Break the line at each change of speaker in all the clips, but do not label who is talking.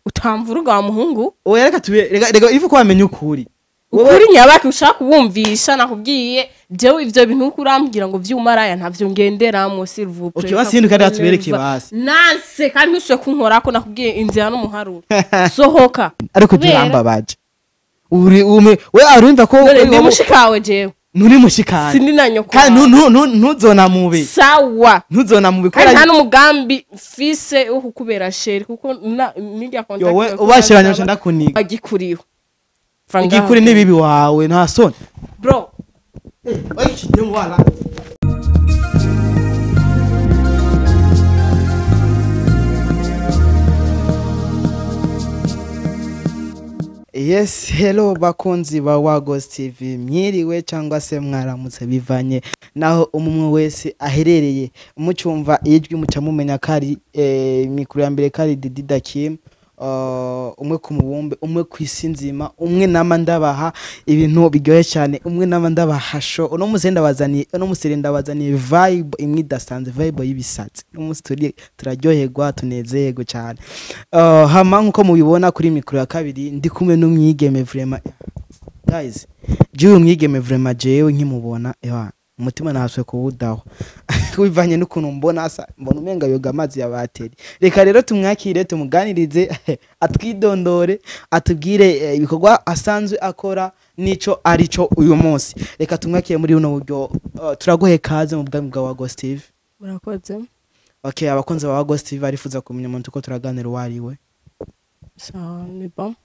utamvuruga wa muhungu
oya reka ivu ko wamenye ukuri
ukuri nyabaki ushaka kubumvisha nakubwiye jewe ivyo bintu kurambwira ngo vy'umaraya ntavyo ngenderamo s'il vous plaît
okay wasindi kandi atubereke basi
nanse kandi ntuswe kunkorako nakubwiye inzira n'umuharuro sohoka
ariko turambabaje we arumva ko
ndi mushikawe jewe
nuri mushikana
sindi nanyoko
kandi ntuzona mubi
sawa
ntuzona mubi
kandi nta n'umugambi fise wo kukubera sheri kuko nirya contact
yo we ubashiranye ndakuniga
agikuriho
igikuri nibibi wawe nta soni
bro
oyi chidemu wala Yes, hello bakunzi ba Wagos TV. Mwiriwe cyangwa se mwaramutse bivanye naho umumwe wese aherereye. Mucyumva ijwi muca mumenya kari mikuru ya mbere kari Didida Kim. Umwe ku mubumbe, umwe kwisi nzima, umwe nama ndabaha ibintu biryoye cyane, umwe nama ndabaha show. Uno musenda bazaniye vibe imwe idasanzwe, vibe y'ibisatsi. Umunsi turaryoherwa tunezerwa cyane. Hama nkuko mubibona kuri mikoro ya kabiri ndi kumwe n'umwigeme vraiment. Guys, jewe umwigeme vraiment jewe nkimubona umutima nahaswe kubudaho kubivanye n'ukuntu mbona umenga yoga amazi ya bateri. Reka rero tumwakire tumuganirize atwidondore atubwire ibikorwa asanzwe akora nico arico uyu munsi. Reka tumwakire muri uno buryo turagohe kaze mu bwami bwa Wagos TV.
Murakoze.
Okay, abakonze ba Wagos TV barifuza kumenya umuntu uko turaganira wariwe.
Sawa ni bon.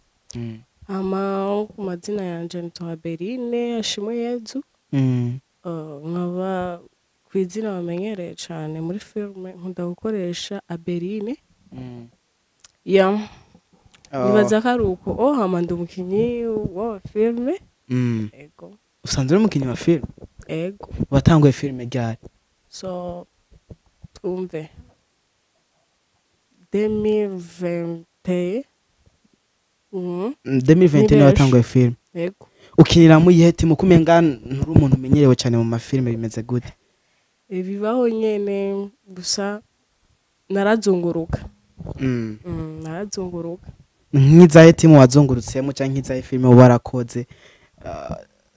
Ama ku mazina yanje nitwa Berine Ashimwe Yezu. Nkaba kwizina bamenyereye cyane muri filme nkunda gukoresha Aberine. Nibaza karuko hama ndi umukinyi wa filme. Ego.
Usanzwe uri umukinyi wa filme?
Ego.
Watanguye filme ryari?
So twumve 2020
2021 watanguye filme.
Ego.
Ukinira mu yihe timu kumenga nturi umuntu umenyerewe cyane mu mafilme bimeze gute?
Bibaho nyene gusa narazunguruka. Narazunguruka.
Nk'izahe timu wazungurutsemo cyangwa nk'izahe filme warakoze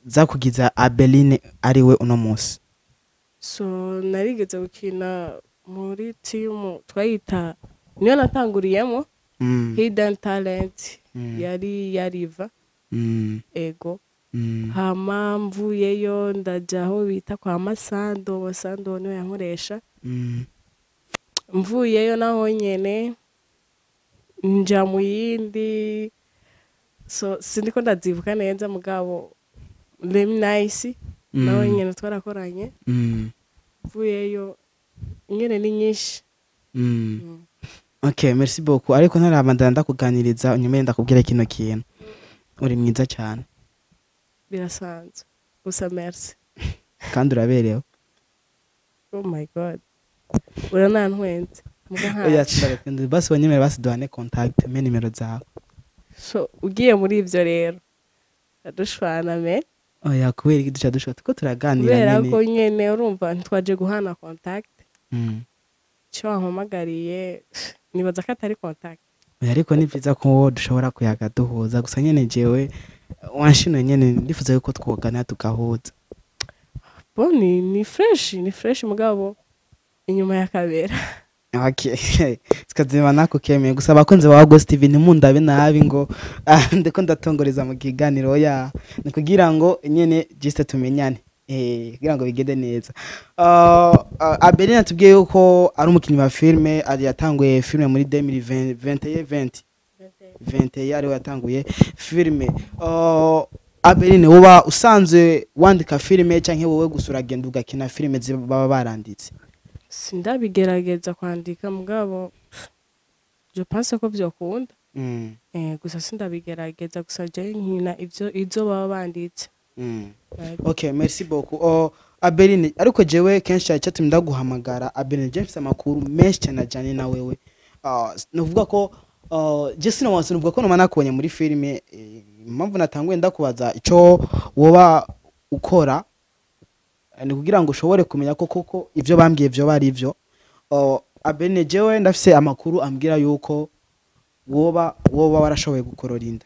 zakugiza Abeline ariwe uno munsi?
So narigeze gukina muri timu twayita niyo natanguriyemo Hidden Talent yariva. Ego. Hama mvuyeyo ndajaho bita kwa Masando niwe yankoresha. Mvuyeyo naho nyene nja mu yindi so sindiko ndazivuka neza mugabo Lem Nice naho nyene twarakoranye. Mvuyeyo nyene ni nyinshi.
Okay, merci beaucoup. Ariko ntarabandana ndakuganiriza unyemeye ndakubwira kino kintu. Uri mwiza cyane.
Birasanzwe. Gusa merci.
Kandi uraberewe.
Oh my god. Uranantwenze.
Oya tsindagende basi wanyemera basi duhane contact me nimero zawe.
So ugiye muri ivyo rero. Adushwana me.
Oya kubera iki dushwa tuko turaganira
nyene. Kubera ko nyene urumva ntwaje guhana contact. Cyo wampamagariye nibaza ko atari contact.
Ariko ni byiza ko dushobora kuyaga duhuza gusa nyene jewe wanshino nyene ndifuza yuko twogana tugahuza.
Boni ni fresh mugabo inyuma ya kabera.
Okay. Sikazima nako kemeye gusa abakonze ba Wagos TV ntimundabe nabi ngo ndiko ndatongoreza mu kiganiro ya nikugira ngo nyene just tumenyane. Kugira ngo bigende neza. Abeline atubwiye yuko ari umukinyi wa filme ari yatanguye filme muri 2020 yari yatanguye filme. Abeline woba usanzwe wandika filme canke wowe gusura genda ugakina filme baba baranditse?
Sindabigerageza kwandika mugabo je pense ko byokunda. Gusa sindabigerageza gusa je nkina izo baba banditse. Okay, merci beaucoup. Abeline ariko jewe kenshi cyatumye ndaguhamagara. Abeline je mfite amakuru menshi cyane ajanye na wewe. Nuvuga ko je sinawanse nuvuga ko nomana kubonye muri filme impamvu natanguye ndakubaza ico woba ukora ni kugira ngo ushobore kumenya ko koko ivyo bambwiye byo bari ivyo. Abeline jewe ndafise amakuru ambwira yuko
woba warashoboye gukorora inda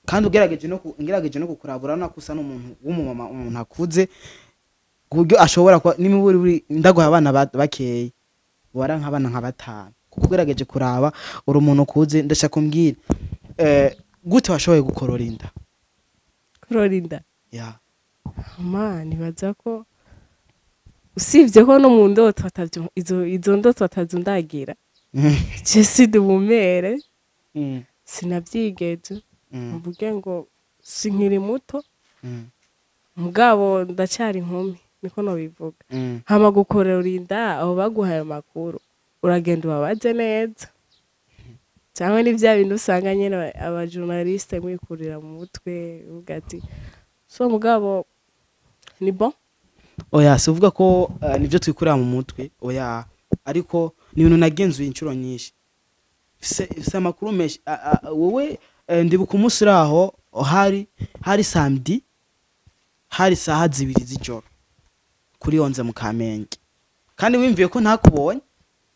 kandi ngerageje no kukurabura no kusa n'umuntu w'umumama umuntu akuze kuburyo ashobora n'imiburi ndaguha abana bakeye wara nk'abana nka batanu kuko ugerageje kuraba uri umuntu ukuze ndashaka kumbwira gute washoboye gukorora inda ya
nibaza ko usibye ko no mu ndoto izo ndoto atazundagira je sidi umumere sinabyigeze mvuge ngo sinkiri muto mugabo ndacyari inkumi niko no bivuga hama gukorera inda aho baguhaye makuru uragenda ubabaze neza cyangwa ni bya bintu usanga nyene aba journaliste mwikurira mu mutwe uvuga ati so mugabo ni bon
oya sivuga ko nivyo twikurira mu mutwe oya ariko ni ibintu nagenzuye inshuro nyinshi fise amakuru menshi wowe ndibuka umunsi uraho hari samedi hari saha 2 z'ijoro kuri 11 mu Kamenge kandi wimviye ko ntakubonye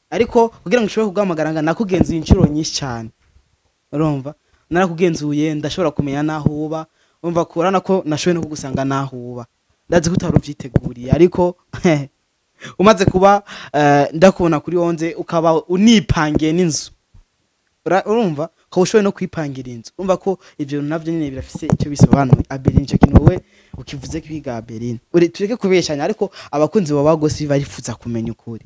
ariko kugira ngo ushobore kugamagara nakugenzuye inshuro nyinshi cyane urumva narakugenzuye ndashobora kumenya naho uba umva kurana ko nashoboye no kugusanga naho uba ndazi kutaruvyiteguriye ariko umaze kuba ndakubona kuri 11 ukaba unipangiye n'inzu urumva ko ushoboye no kwipangira inzu umva ko ivyo navyo nyine birafise icyo bisobanuye Abeline cyo kintu we ukivuze kwiga Abeline tureke kubeshanya ariko abakunzi baba gose barifuza kumenya ukuri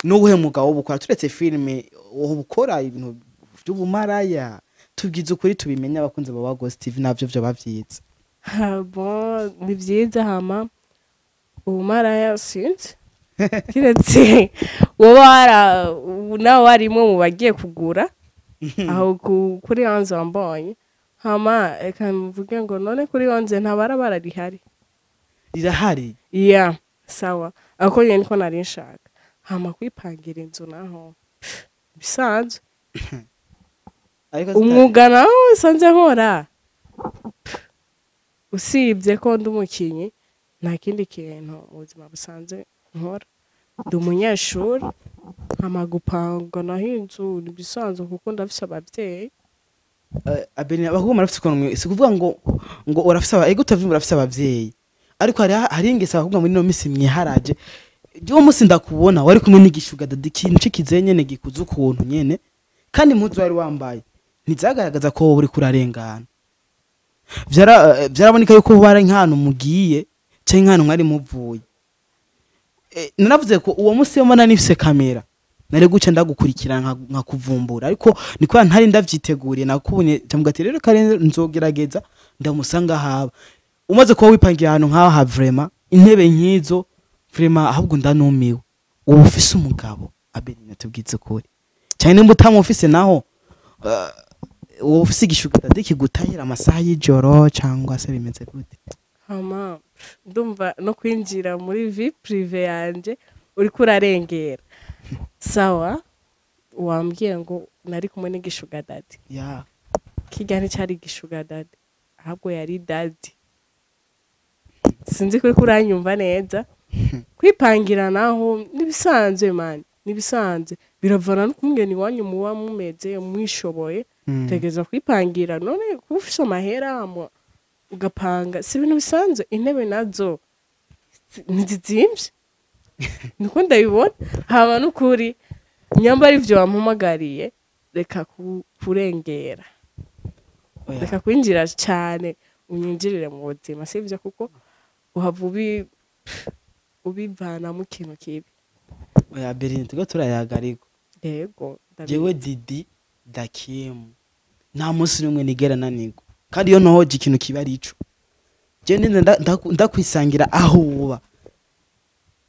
n'ubuhe mugabo ubukora turetse filme ubukora ibintu by'ubumaraya tubwize ukuri tubimenya abakunzi baba gose TV navyo byo bavyiza
bon ni byiza hama ubumaraya sinzi kiretse wowe nawe warimo mu bagiye kugura aho kuri 11 wambonye hama reka mvuge ngo none kuri 11 ntabarabara rirahari yeah sawa ako nyene niko nari nshaka hama kwipangira inzu naho bisanzwe umwuga nawo sanze nkora usibye ko ndumukinyi nta kindi kintu mu buzima busanzwe nkora ndi umunyeshuri hama gupanga naho inzu bisanzwe kuko ndafise abavyeyi
Abeline abahuma barafise ukuntu si kuvuga ngo urafise ego utavyumva urafise abavyeyi ariko hari ingese abahuma muri no misi mwiharaje je umunsi ndakubona wari kumwe n'igishuga dadi kintu cikize nyene gikuze ukuntu nyene kandi impuzu wari wambaye ntizagaragaza ko uri kurarengana vyaraboneka yuko bari nk'ahantu mugiye cyangwa nk'ahantu mwari muvuye naravuze ko uwo munsi yo mbona nifise kamera nari guca ndagukurikirana nka kuvumbura ariko niko ntari ndavyiteguriye nakubonye cyamugati rero kare nzogerageza ndamusanga haba umaze kuba wipangiye ahantu nk'aha vraiment intebe nkizo vraiment ahubwo ndanumiwe ubu ufise umugabo Abeline tubwize kuri cyane nimba utamufise naho ubu ufise igishuga dikigutahira amasaha y'ijoro cyangwa se bimeze gute
hama ndumva no kwinjira muri vie prive yanje uri kurarengera sawa wambwiye ngo nari kumwe n'igishuga dadi
yeah
kijyane cyari igishuga dadi ahubwo yari dadi sinzi kuri kuranyumva neza kwipangira naho nibisanzwe man nibisanzwe biravana no kumwene wanyu muwa mumeze mwishoboye tegeza kwipangira none kufisha mahera ugapanga si ibintu bisanzwe intebe nazo ntizimvye niko ndabibona haba n'ukuri nyamba ari byo wampamagariye reka kurengera reka kwinjira cyane unyinjirire mu buzima sivyo kuko uhava ubivana mu kintu kibi
oya Abeline tugo turayagariko
yego
jewe Didi Dakim nta munsi numwe nigera nanigo kandi yo nohoje ikintu kiba arico je ndakwisangira aho uba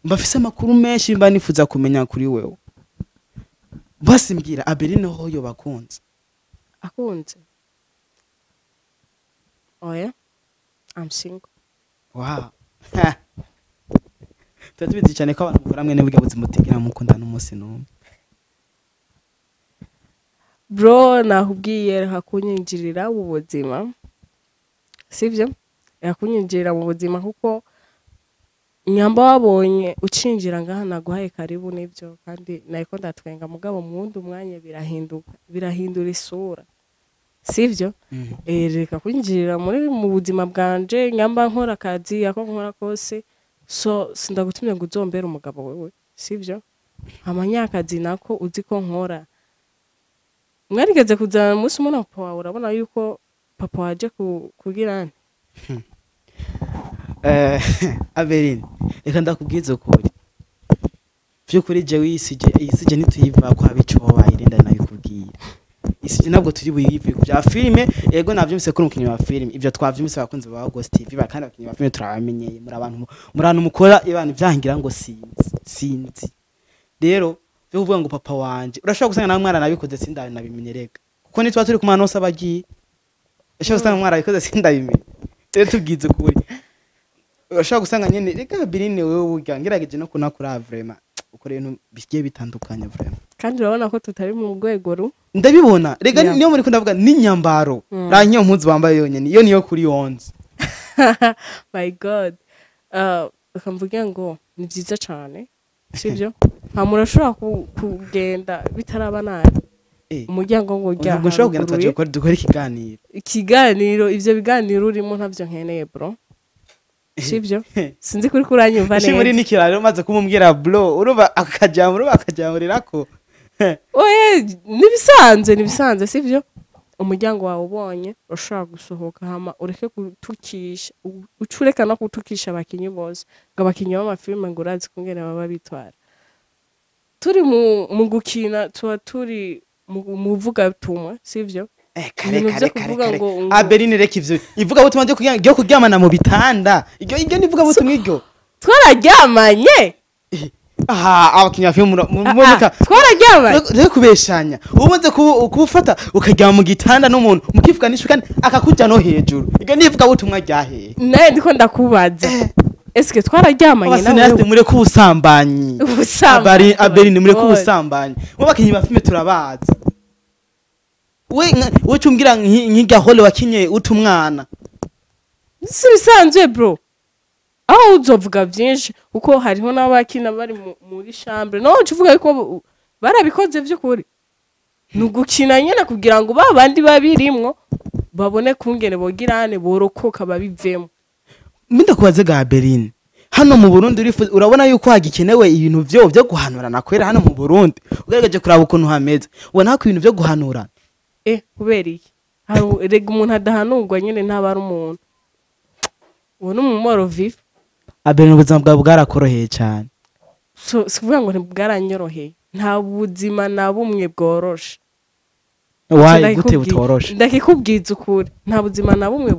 mbafise amakuru menshi mba nifuza kumenya kuri wewe basi mbwira Abeline ho yo bakunze
akunze oya I'm single
wow tubizi cyane ko abantu mukora mwe n'ubwo buzima mutegera mukunda n'umunsi n'umwe
bro nakubwiye hakunyinjirira mu buzima sivyo yakunyinjirira mu buzima kuko nyamba wabonye ucinjira ngaha naguhaye karibu nibyo kandi nayiko ndatwenga mugabo mu wundi umwanya birahindura isura sivyo reka kwinjirira mu buzima bwanje nyamba nkora akazi ako nkora kose so sindagutumye ngo uzombere umugabo wewe sivyo amanyakazi nako uzi ko nkora mwarigeze kuzana umunsi umwe papa wawe urabona yuko papa waje kugirana
Abeline reka ndakubwiza ukuri vyukuri je wisije nituyiva kwa bicoba irenda nabikubwiye isije nabwo turi buyive bya filme ego navyumvise ko umukinyi wa filme ivyo twavyumvise bakunze ba Ghost TV bakandi abakinyi ba filme turabamenyeye muri abantu mukora ibana vyangira ngo sinzi rero byo kuvuga ngo papa wanje urashobora gusanga na mwana nabikoze sindari nabimenyereka kuko nitwa turi ku manosa bagiye urashobora gusanga mwana nabikoze sindabimenye rero tubwize ukuri urashobora gusanga nyene reka Birine wewe burya ngerageje no kunakura vraiment ukore ibintu bigiye bitandukanye vraiment
kandi urabona ko tutari mu rwego
ndabibona rega niyo muri ko ndavuga n'inyambaro ranyo mpuzu bambaye yonyene iyo niyo kuri 11
my god ukamvuga ngo ni byiza cyane sivyo nta murashobora kugenda bitaraba nabi umuryango ngo urya
ngo ushobora kugenda twaje dukora
ikiganiro ivyo biganiro urimo ntavyo nkeneye bro sivyo sinzi kuri kuranyumva neza
muri nikiraro maze kumubwira bro uruba akajyamurirako
oye nibisanze sivyo umuryango wawe ubonye ushaka gusohoka hama ureke gutukisha ucureka no gutukisha abakinyi bose ngo abakinyi b'amafilme ngo urazi kungene baba bitwara turi mu gukina tuba turi mu vuga tumwe sivyo
kare Abeline reka ivyo ivuga butumwa ryo kuryamana mu bitanda iryo nivuga butumwa iryo
twararyamanye
abakinya filmu
twararyamanye
rero kubeshanya ubuze kubufata ukaryama mu gitanda n'umuntu mukifukanisha kandi akakuja no hejuru iryo nivuga butumwa ryahe
naye ndiko ndakubaza eske twararyamanye
nawe sinasti mure kubusambanyi Abeline mure kubusambanyi mu bakinyi ba filme turabaza we cumbwira nk'igahole wakinye utumwana
si bisanzwe bro aho uzovuga byinshi uko hariho n'abakina bari muri chambre no uvuga ko barabikoze by'ukuri nugukina nyene kugira ngo babandi babirimwo babone kungene bogirane borokoka babivemo
minda kubaze ga Abeline hano mu Burundi urabona yuko hagikenewe ibintu byo guhanurana kwera hano mu Burundi ugaragaje kuraba ukuntu hameze ubona ko ibintu byo guhanurana
kubera iki rega umuntu adahanurwa nyene ntabara umuntu uwo n'umumoro vive
Abeline ubuzima bwawe bwarakoroheye cyane
sivuga ngo ntibwaranyoroheye nta buzima na bumwe bworoshe
wayi gute butoroshe
ndakikubwiza ukuri nta buzima na bumwe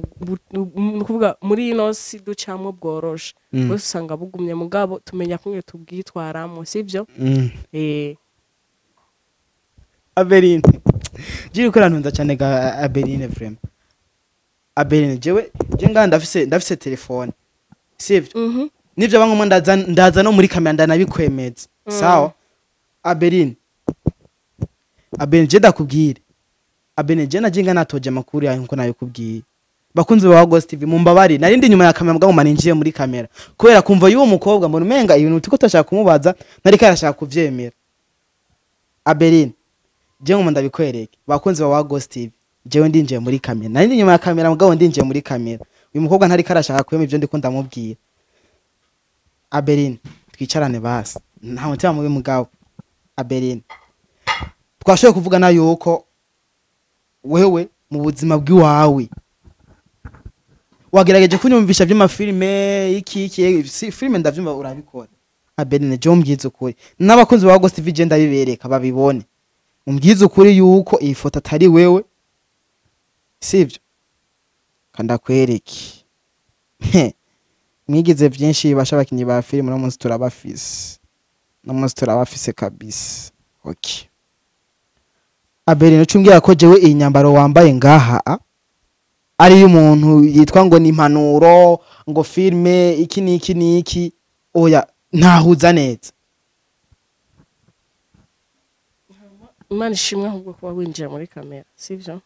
kuvuga muri ino si ducamwe bworoshe bose usanga bugumye mugabo tumenya kumwe tubwitwaramo sivyo
Abeline jiri ukora ntunza cyane ga Abeline vraiment Abeline je nganda ndafise telefone sivyo nivyo bangomwe ndaza no muri kamera ndanabikwemeza sawa Abeline je ndakubwire Abeline je najinga natoje makuru yawe nko nayikubwiye bakunze ba Ghost TV mumbabari narindi nyuma ya kamera mbwa maninjiye muri kamera kubera kumva yuwo mukobwa mbona umenga ibintu tiko tashaka kumubaza nari karashaka kuvyemera Abeline je ngomba ndabikwereke bakunze ba Ghost TV jewe ndinjiye muri kamera narindi nyuma ya kamera mbwa ndinjiye muri kamera uyu mukobwa ntari karashaka kwema ivyo ndiko ndamubwira Abeline twicarane basi nta mutima mubi mugabo Abeline twashoye kuvuga na yuko wewe mu buzima bw'iwawe wagerageje kunyumvisha by'amafilme iki filme ndavyumva urabikora Abeline je umbyiza ukuri n'abakunzi ba Ghost TV je ndabibereka babibone umbyiza ukuri yuko iyi foto atari wewe sivyo kanda kwereke mwigize byinshi basha bakinyi ba filme no munsi turabafise kabisa okay Abeline cumbwira ko jewe iyi nyambaro wambaye ngaha ari umuntu yitwa ngo ni impanuro ngo filme iki niki oya ntahuza neza
Imana ishimwe ahubwo kuba winjiye muri kamera sivyo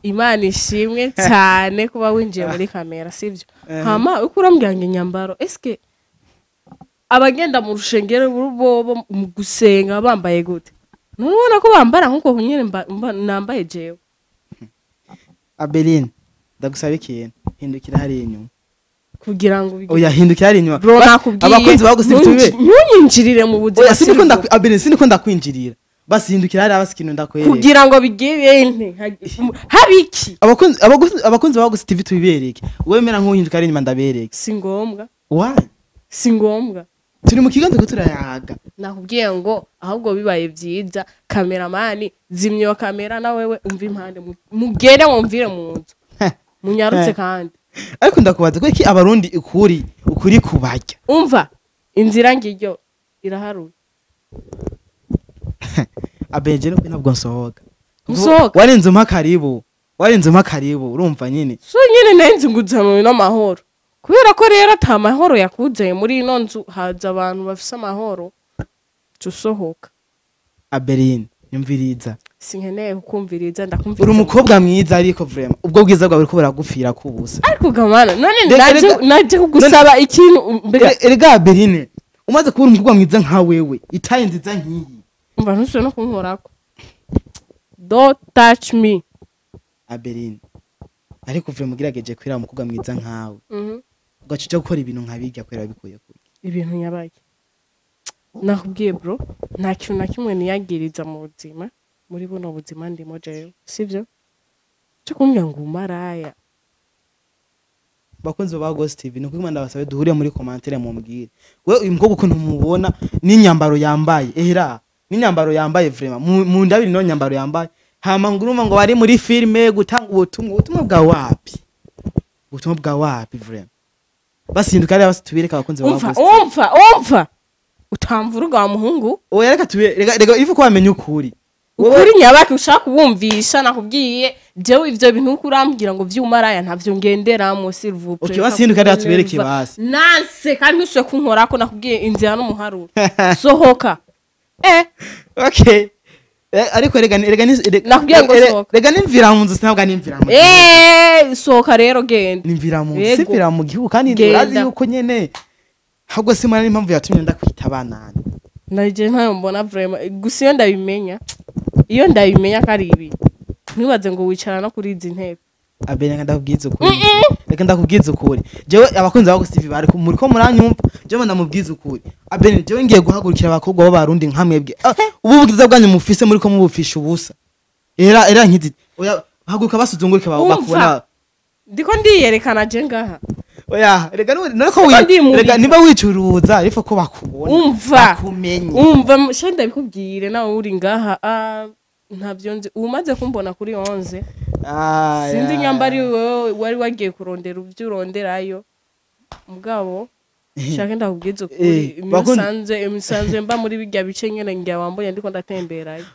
Imana ishimwe cyane kuba winjiye muri kamera sivyo hama uko urambwira ngo inyambaro eske abagenda mu rushengero bo mu gusenga bambaye gute nubona ko bambara nkuko nyine nambaye jewe.
Abeline ndagusaba ikintu hindukira hari inyuma
kugira ngo
oya hindukira hari inyuma
bro nakubwiye
abakunzi bagusibye
ntunyinjirire mu buzima
oya siniko Abeline siniko ndakwinjirira basi hindukira hari abasikintu ndakwereka
kugira ngo bigire habiki
abakunzi bagusi TV tubibereke wowe mera nk'uhindukira hari inyuma ndabereke
si ngombwa
why
si ngombwa
turi mu kiganza ko turayaga
nakubwiye ngo ahubwo bibaye byiza kameramani zimyo kamera na wewe umva impande mugere mumvire mu nzu munyarutse kandi
ariko ndakubaza ko iki abarundi ukuri kubajya
umva inzira ngiryo iraharuye
abenje no ntabwo nsohoka warenze karibu urumva nyine
so nyine nenze nguzamwe n'amahoro kubera ko rero ata mahoro yakuzeye muri ino nzu haza abantu bafise amahoro cusohoka.
Abeline nyumviriza
sinkeneye kukumviriza ndakumviriza
uri umukobwa mwiza ariko vraiment ubwo bwiza bwawe buriko buragupfira kubusa
ariko gamana none naje kugusaba ikintu
erega Abeline umaze kubura umukobwa mwiza nka wewe itaye nziza nkiyi
umva ntushobora no kunkorako don't touch me
Abeline ariko vraiment mugirageje kwira umukobwa mwiza nkawe ugacuca gukora ibintu nkabijya kwera bikuye kuri
ibintu nyabaye nakubwiye bro nta kintu na kimwe niyagiriza mu buzima muri buno buzima ndimo jewe sivyo cyo kumbwira ngo umaraya
bakunze ba Ghost TV no kwimana basabe duhure muri commentaire mu mbwire we uyu mukobwa ukuntu mubona n'inyambaro yambaye ehera n'inyambaro yambaye vraiment mu ndabiri no nyambaro yambaye hama nguruma ngo bari muri filme gutanga ubutumwa bwa wapi vraiment basinduka ari abasitubireka abakunze ba Ghost
umva utamvuruga wa muhungu
oya reka rega ifu ko wamenye ukuri
nyabaki ushaka kubumvisha nakubwiye jewe ivyo bintu uko urambwira ngo vyumaraya ntavyo ngenderamo silver
okay basinduka ari atubereke basi
nanse kandi ntuswe kunkorako nakubwiye inzira n'umuharuro sohoka
okay ariko rega
nakubwiye ngo sohoka
rega nimvira mu nzu sinabwa nimvira mu
sohoka rero genda
nimvira mu nzu sivira mu gihugu kandi urazi yuko nyene ahubwo simana n'impamvu yatumye ndakwita banana
naje ntayo mbona vraiment gusa iyo ndabimenya kari ibi ntibaze ngo wicara no kuri izi ntebe
Abeline ndakubwiza ukuri reka ndakubwiza ukuri jewe abakunzi ba Ghost TV bari muri ko muranyumva jewe ndamubwiza ukuri Abeline jewe ngiye guhagurukira abakobwa b'abarundi nkamwebwe ubu bwiza bwanyu mufise muri ko mubufisha ubusa era nkiti oya haguruka basuzungurike bakubona
ndiko ndiyerekana je ngaha
oya rega rega niba wicuruza ariko ko bakubona
umva shenda bikubwire nawe uri ngaha ntavyo nzi umaze kumbona kuri 11 sinzi nyambari wewe wari wagiye kurondera uvyuronderayo mugabo shaka ndakubwiza kuri imisanze mba muri bijya bice nyene ngiye wambonye ndiko ndatemberayo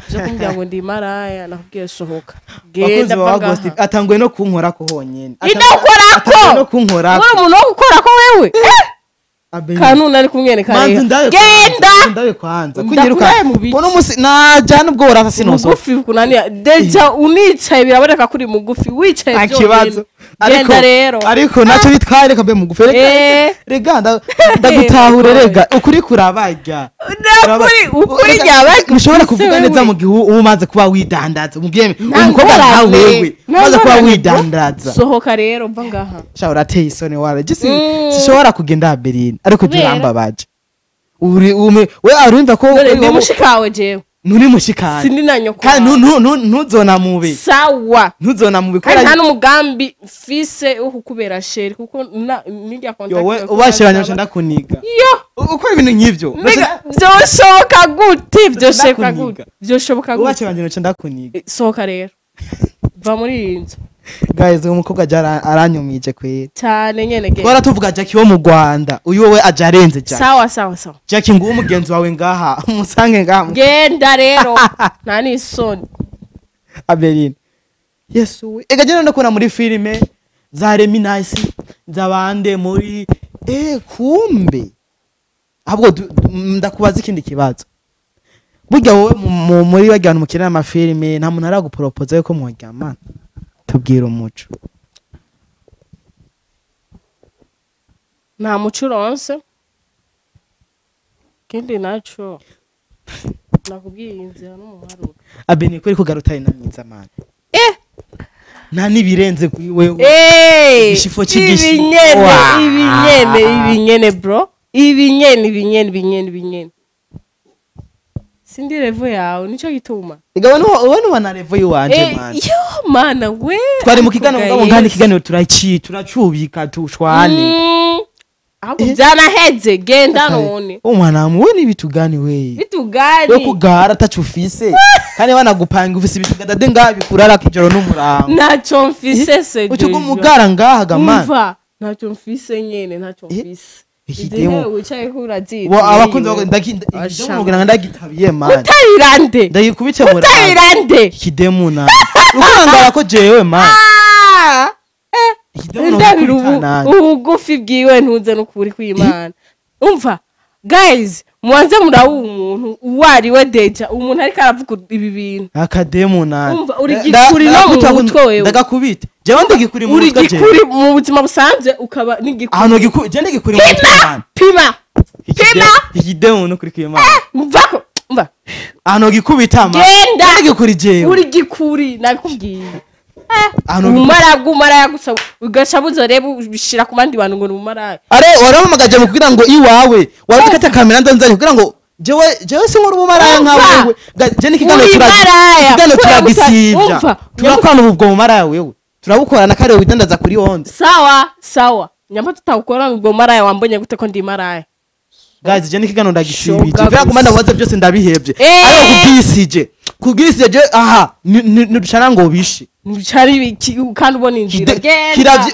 je kumbwira ngo ndi maraya nakubwiye sohoka
genda banga atanguye no kunkora ko honyene
idakora
no kunkora
ko umuntu wo gukora ko wewe kanuni ari kumwene kare genda
ndaye kwanza kunyiruka uno musi najana ubwo urasa sinoso
mugufi kunania deja unicaye biraboneka kuri mugufi wicaye
byo
genda rero
ariko naco bitware kabe mugufi rega ndagutahure rega ukuri kurabajya
ukuri nyabaga
ushobora kuvuga neza mu gihe umaze kuba widandaza mubwiye umukobwa nka wewe umaze kuba widandaza
sohoka rero mva ngaha
sha urateye isoni wara gisi sishobora kugenda Abeline ariko turambabaje we arumva ko
ni mushikawe jewe
nuri mushikana
sindi nanyoko
kandi ntuzona mubi
sawa
ntuzona mubi
kandi nta n'umugambi fise wo kukubera sheri kuko nijya contact
yo ubashiranye cyo ndakuniga
yo
ukora ibintu nk'ivyo
byoshoboka gute byoshoboka gute
ubashiranye cyo ndakuniga
sohoka rero va muri iyi nzu
guys umukobwa aranyumije kwera
cyane nyene genda
twara tuvuga Jackie wo mu Rwanda uyu wowe ajarenze cyane
sawa
Jackie ngo umugenzi wawe ngaha umusange ngaha
genda rero nta nisoni
Abeline Yesu we ega jana ndakora muri filme za Reminasi zabande muri kumbe ahubwo ndakubaza ikindi kibazo burya wowe muri bagana umukina amafilme nta muntu aragupropose yuko mworyamana tubwira umuco
nta muco uronse kindi naco nakubwiye inzira n'umuharuro
abeni kweri kugaruta inamiza man nta nibirenze kuri wewe igishifo c'igishi
ibinyene bro ibinyene sindi revo yawe nico gituma
igabone ubone wana revo yiwanje man
yo mana we
twari mu kiganiro ngabo ngandi kiganiro turacubika tushwane
ahubwo byanaheze genda none
umwana muwe nibitugani we
bitugani
yo kugara atacufise kandi banagupanga ufise ibitugada ngabi kurara kijoro n'umurango
naco mfise se
ucugo mugara ngaha gamana
umva naco mfise nyene naco mfise
ikidemo
wicaye kurazi
wo abakunze ndagira ndagitabiye man
utayirande
ndagikubite mu
utayirande
ikidemo na ukangara ko jewe man
ubugufi bwiwe ntuze n'ukuri kw'Imana umva guys mwanze murawu umuntu uwariwe deja umuntu ariko aravuga ibi bintu
akademo nani
umva uri gikuri no mu mutwe wewe
ndagakubita jewe ndigikuri mu mutwe
uri gikuri mu buzima busanzwe ukaba nigikuri
hano gikuri je ndigikuri mu mutwe man
pima
ikidemo no kuri kw'Imana
mvako umva
hano gikubita man ndigikuri jewe
uri gikuri nakubwiye umara yagusa ugaca buzoreba ubishira ku bandi bantu ngo numara
are warahamagaje mu kugira ngo iwawe warukata kamera ndanzanye kugira ngo jewe si nkuru umara nkawe je nikiganiro turagisivya turakwana ubwo umara wewe turabukorana kare widandaza kuri 11
sawa nyamba tutawukorana ubwo umara wambonye gute ko ndi maraya
guys je nikiganiro ndagisivije vya kumanda waza byose ndabihebye ariko kubwisije aha nudushana ngo bishe
Nuchari biki kandi ubona inzira
kiravye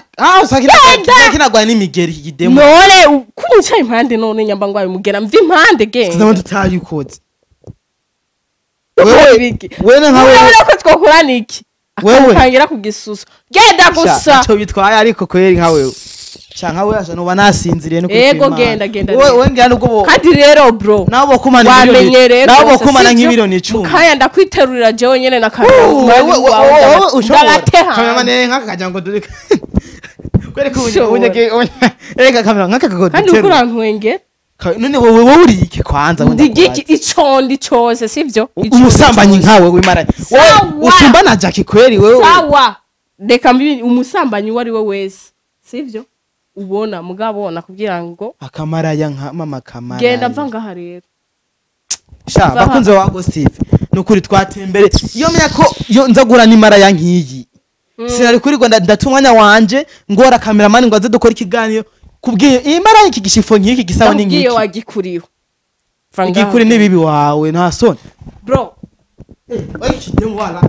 kinagwa n'imigeri ikidemo
none kunyica impande none nyamba ngwaye mugera mvi impande genge
ndabona tutayikoze
wewe nkawe ko twokorana iki akangira kugisusa genda gusa
cyo bitwaye ariko kweri nkawe canka we aje no banasinziriye no
ego genda
wewe ngira nubwo
kandi rero bro
nabo kumana miliyoni nabo kumana nk'imiliyoni 10
kaya ndakwiterurira jewe nyene na kamera
kamera nkakaja ngo dore kwere ko unyege ega kamera nkakago
kandi ukurantwenge
none wewe uri iki kwanza
ndigiki icondi cyose sivyo
umusambanyi nkawe wimara usumba na Jackie kweri wewe
sawa reka mbi umusambanyi wari we wese sivyo ubona mugabona kugira ngo
akamaraya nka mama kamara
genda mvanga ha rero
sha bakunze wago Steve nukuri twatembere iyo menya ko yo nzagura ni maraya nkiyi sinari kuri Rwanda ndatumwanya wanje ngora cameraman ngo aze dukora ikiganiro kubwiye iyi maraya iki gishifo nkiki gisaba ni nkiki
kubwiye wagikuriho
igikuri ni bibi wawe nta soni
bro
oyi kidemu wala